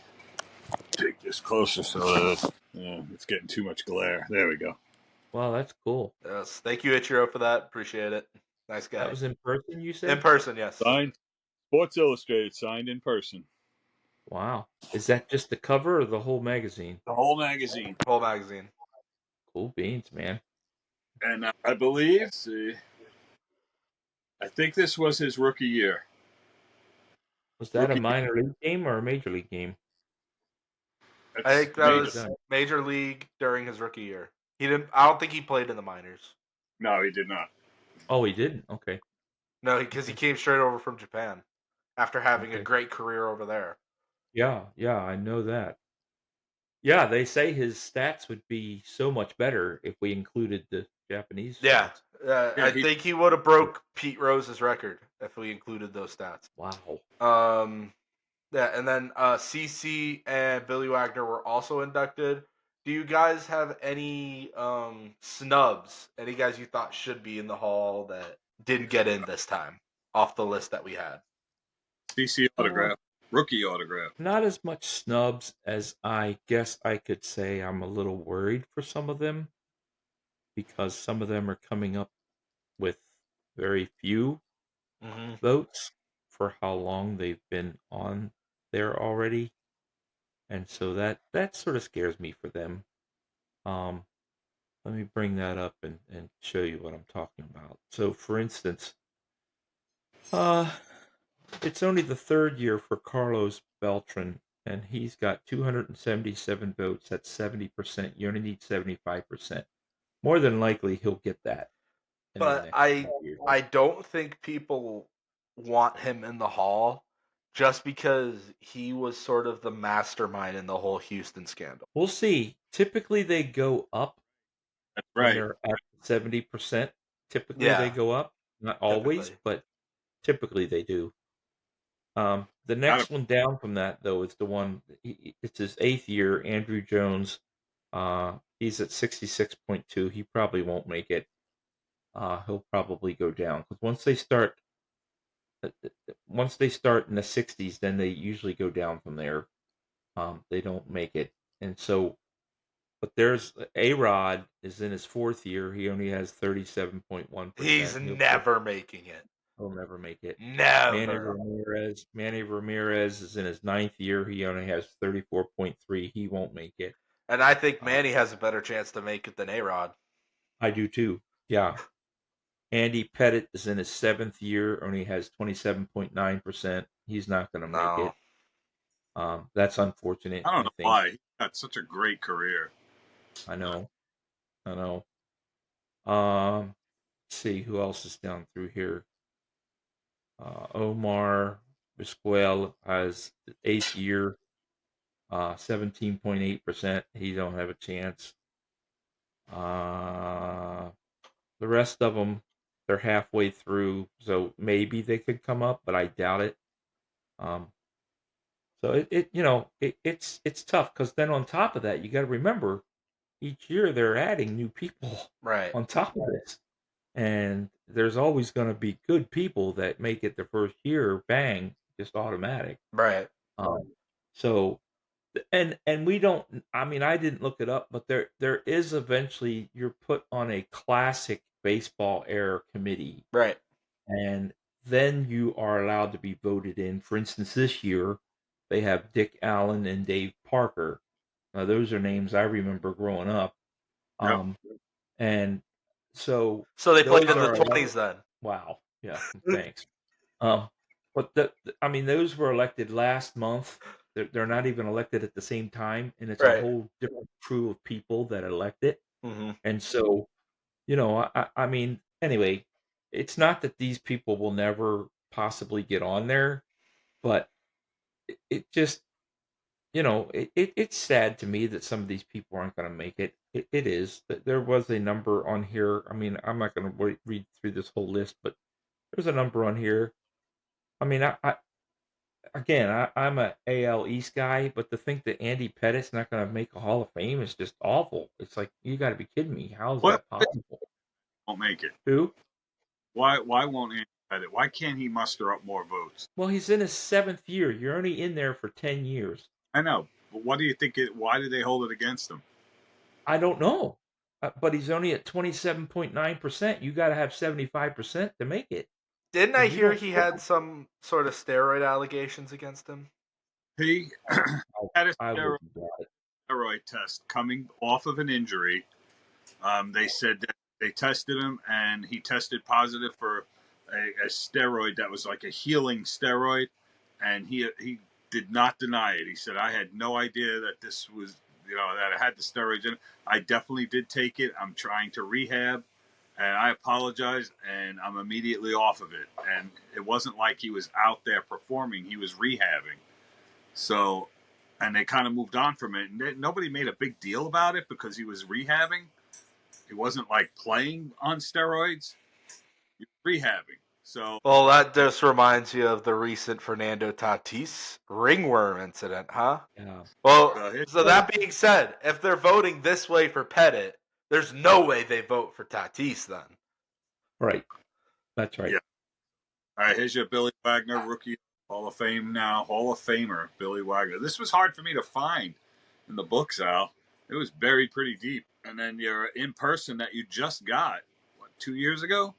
take this closer so that it's getting too much glare. There we go. Wow, that's cool. Yes, thank you, Ichiro, for that. Appreciate it. Nice guy. That was in person, you said? In person, yes. Signed, Sports Illustrated, signed in person. Wow. Is that just the cover or the whole magazine? The whole magazine. Whole magazine. Cool beans, man. And I believe, I think this was his rookie year. Was that a minor league game or a major league game? I think that was major league during his rookie year. I don't think he played in the minors. No, he did not. Oh, he didn't. Okay. No, because he Okay. came straight over from Japan after having a Okay. great career over there. Yeah. Yeah. I know that. Yeah. They say his stats would be so much better if we included the Japanese Yeah, stats. Yeah, I he think he would have broke Pete Rose's record if we included those stats. Wow. Um, yeah, and then CC and Billy Wagner were also inducted. Do you guys have any snubs? Any guys you thought should be in the hall that didn't get in this time off the list that we had? CC Uh, autograph, rookie autograph. Not as much snubs as I guess I could say. I'm a little worried for some of them because some of them are coming up with very few Hmm. votes for how long they've been on there already. And so that sort of scares me for them. Um, Let me bring that up and show you what I'm talking about. So for instance, uh it's only the third year for Carlos Beltran, and he's got 277 votes. That's 70%. You only need 75%. More than likely, he'll get that in the But next few I years. I don't think people want him in the hall just because he was sort of the mastermind in the whole Houston scandal. We'll see. Typically, they go up That's when right. they're at 70%. Typically, they Yeah, go up. Not always, typically. but typically they do. The Got him. next one down from that, though, is the one. It's his eighth year. Andrew Jones. He's at 66.2. He probably won't make it. He'll probably go down because once they start in the 60s, then they usually go down from there. They don't make it, and so. But there's A Rod is in his fourth year. He only has He's 37.1%. never making it. He'll never make it. Never. Manny Ramirez is in his ninth year. He only has 34.3. He won't make it. And I think Uh, Manny has a better chance to make it than A-Rod. I do too. Yeah. Andy Pettit is in his seventh year, only has 27.9%. He's not going to make No. it. That's unfortunate, I don't I know think. why he had such a great career. I know. I know. Let's see who else is down through here. Omar Vizquel has eighth year, 17.8%. He don't have a chance. Uh, the rest of them, they're halfway through, so maybe they could come up, but I doubt it. Um, so it's tough because then on top of that, you got to remember each year they're adding new people Right. on top of this, and there's always going to be good people that make it the first year, bang, just automatic. Right. Um, so and we don't, I mean, I didn't look it up, but there is eventually you're put on a classic baseball era committee, Right. and then you are allowed to be voted in. For instance, this year they have Dick Allen and Dave Parker. Now those are names I remember growing up. Yep. Um, and so So they played those in the are 20s then. wow, yeah, thanks. Um, but I mean, those were elected last month. They're not even elected at the same time, and it's a Right. whole different crew of people that elect it. Hmm. And so, I mean, anyway, it's not that these people will never possibly get on there, but it just, it's sad to me that some of these people aren't going to make it. It is. There was a number on here. I mean, I'm not going to read through this whole list, but there's a number on here. I mean, again, I'm a AL East guy, but to think that Andy Pettit's not going to make a Hall of Fame is just awful. It's like you got to be kidding me. How is What that possible? won't make it? Who? Why won't Andy Pettit? Why can't he muster up more votes? Well, he's in his seventh year. You're only in there for 10 years. I know, but what do you think? Why did they hold it against him? I don't know, but he's only at 27.9%. You got to have 75% to make it, Didn't I and you hear don't. he had some sort of steroid allegations against him? He I, had a I wouldn't doubt it. steroid test coming off of an injury. They said that they tested him, and he tested positive for a steroid that was like a healing steroid, and he did not deny it. He said, "I had no idea that this was, that I had the steroids in it. I definitely did take it. I'm trying to rehab." and I apologized, and I'm immediately off of it. And it wasn't like he was out there performing; he was rehabbing. So, and they kind of moved on from it, and nobody made a big deal about it because he was rehabbing. He wasn't like playing on steroids; he was rehabbing. So, Well, that just reminds you of the recent Fernando Tatis ringworm incident, huh? Yeah. Well, his, so that being said, if they're voting this way for Pettit, there's no way they vote for Tatis then. Right. That's right. yeah. All right, here's your Billy Wagner, rookie Hall of Fame now, Hall of Famer Billy Wagner. This was hard for me to find in the books, Al. It was buried pretty deep. And then your in person that you just got, 2 years ago,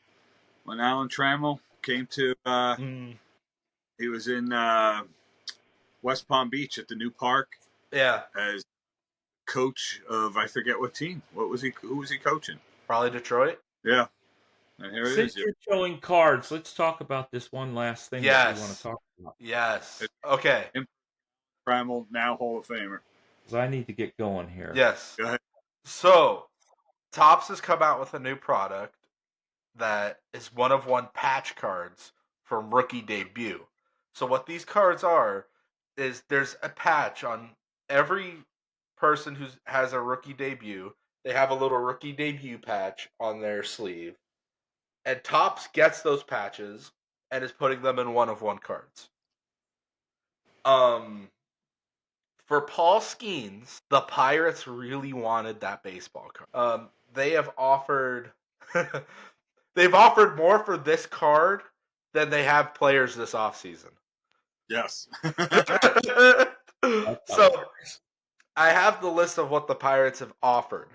when Alan Trammell came to. He was in West Palm Beach at the new park. Yeah. As coach of, I forget what team. What was he? Who was he coaching? Probably Detroit. Yeah. And here Since it is. you're showing cards, let's talk about this one last thing that we want to talk about. Yes. Okay. Trammell, now Hall of Famer. Because I need to get going here. Yes. Go ahead. So, Topps has come out with a new product that is one-of-one patch cards from rookie debut. So what these cards are is there's a patch on every person who has a rookie debut. They have a little rookie debut patch on their sleeve. And Topps gets those patches and is putting them in one-of-one cards. For Paul Skenes, the Pirates really wanted that baseball card. They have offered they've offered more for this card than they have players this offseason. Yes. So I have the list of what the Pirates have offered.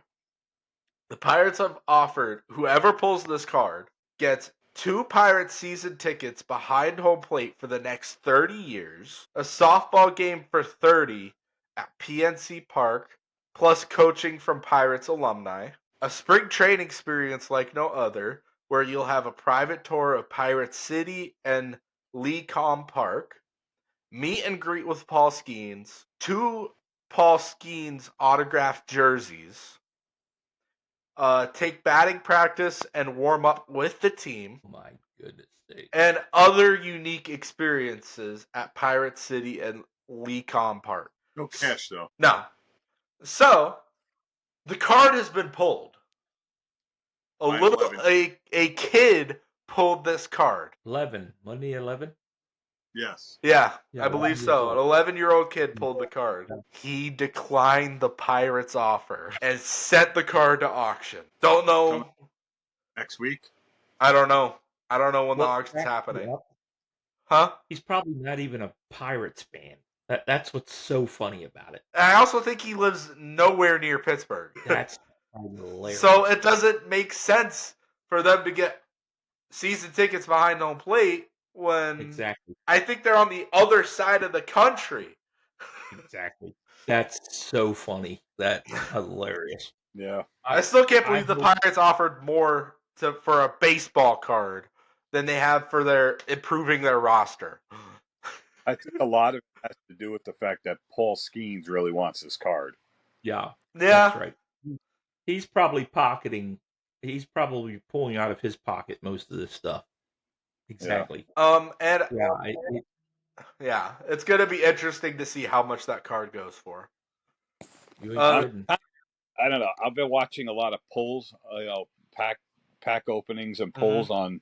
The Pirates have offered whoever pulls this card gets 2 Pirates season tickets behind home plate for the next 30 years, a softball game for 30 at PNC Park, plus coaching from Pirates alumni, a spring training experience like no other, where you'll have a private tour of Pirate City and Lee Com Park, meet and greet with Paul Skenes, 2 Paul Skenes autographed jerseys, take batting practice and warm up with the team. Oh my goodness sake. And other unique experiences at Pirate City and Lee Com Park. No cash, though. No. So, the card has been pulled. A kid pulled this card. 11. Wasn't he 11? Yes. Yeah, Yeah, I believe 11 so. years An old. 11-year-old kid pulled the card. Yeah. He declined the Pirates' offer and sent the card to auction. Don't know. Next week? I don't know. I don't know when the Well, auction's happening. yeah. Huh? He's probably not even a Pirates fan. That's what's so funny about it. I also think he lives nowhere near Pittsburgh. That's hilarious. So it doesn't make sense for them to get season tickets behind home plate when Exactly. I think they're on the other side of the country. Exactly. That's so funny. That's hilarious. Yeah. I still can't believe the Pirates offered more for a baseball card than they have for their improving their roster. I think a lot of it has to do with the fact that Paul Skenes really wants this card. Yeah. Yeah. That's right. He's probably pocketing. He's probably pulling out of his pocket most of this stuff. Exactly. And yeah, it's going to be interesting to see how much that card goes for. I don't know. I've been watching a lot of pulls, pack openings and pulls on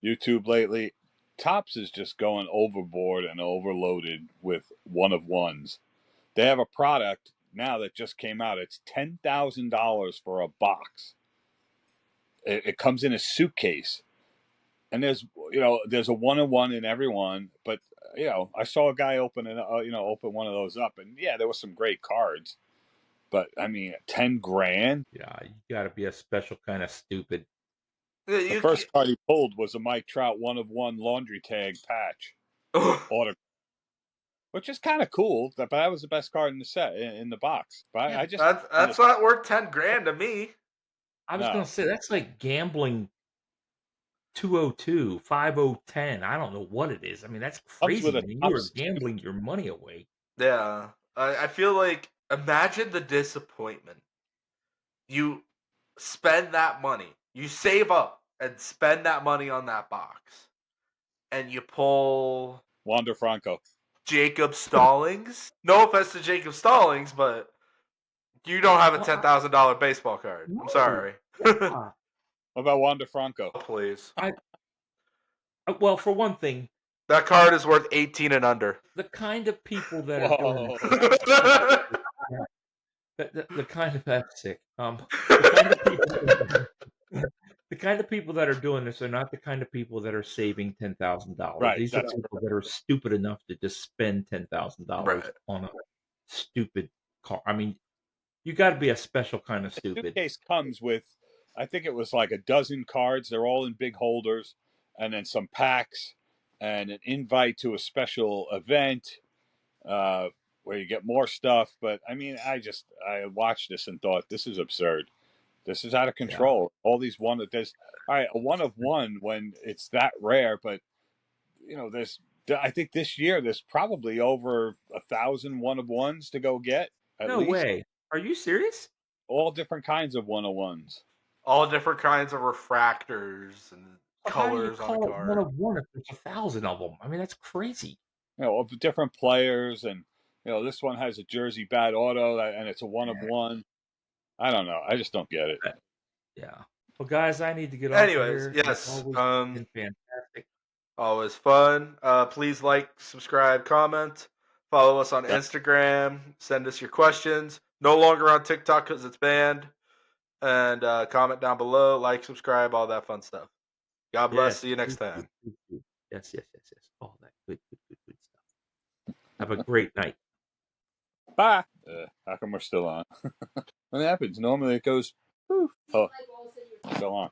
YouTube lately. Topps is just going overboard and overloaded with one-of-ones. They have a product now that just came out. It's $10,000 for a box. It comes in a suitcase, and there's a one-of-one in every one. But I saw a guy open one of those up, and yeah, there were some great cards. But I mean, $10,000. Yeah, you got to be a special kind of stupid. The first card he pulled was a Mike Trout one-of-one laundry tag patch autograph, which is kind of cool. But that was the best card in the set in the box. But I just that's not worth $10,000 to me. I was gonna say that's like gambling 202, 5010. I don't know what it is. I mean, that's crazy. You are gambling your money away. Yeah. I feel like, imagine the disappointment. You spend that money. You save up and spend that money on that box, and you pull Wander Franco. Jacob Stallings. No offense to Jacob Stallings, but you don't have a Well, $10,000 baseball card. I'm no. sorry. Yeah. What about Wander Franco? Please. Well, for one thing, That card is worth 18 and under. the kind of people that are doing Whoa. this, the kind of that's sick. The kind of people, the kind of people that are doing this are not the kind of people that are saving $10,000. Right. These are That's people that are stupid enough to just spend $10,000 Right. on a stupid car. I mean, you got to be a special kind of the stupid. suitcase comes with, I think it was like a dozen cards. They're all in big holders, and then some packs, and an invite to a special event where you get more stuff. But I mean, I watched this and thought, this is absurd. This is out of Yeah. control. All these there's all right, a one of one when it's that rare, but there's I think this year there's probably over 1,000 one of ones to go get at No least. way. Are you serious? All different kinds of one of ones. All different kinds of refractors and So how do you colors on a call it one card. of one if there's 1,000 of them? I mean, that's crazy. Of different players, and this one has a jersey bad auto, and it's a one of one. I don't know. I just don't get it. Yeah. Well, guys, I need to get off of Anyways, here. It's yes. always been fantastic. Always fun. Please like, subscribe, comment. Follow us on Right. Instagram. Send us your questions. No longer on TikTok because it's banned. And comment down below. Like, subscribe, all that fun stuff. God bless. Yes. See you next Please do, time. please do. Yes, yes, yes, yes. All that good stuff. Have a great night. Bye. How come we're still on? What happens? Normally it goes. Oh, still on.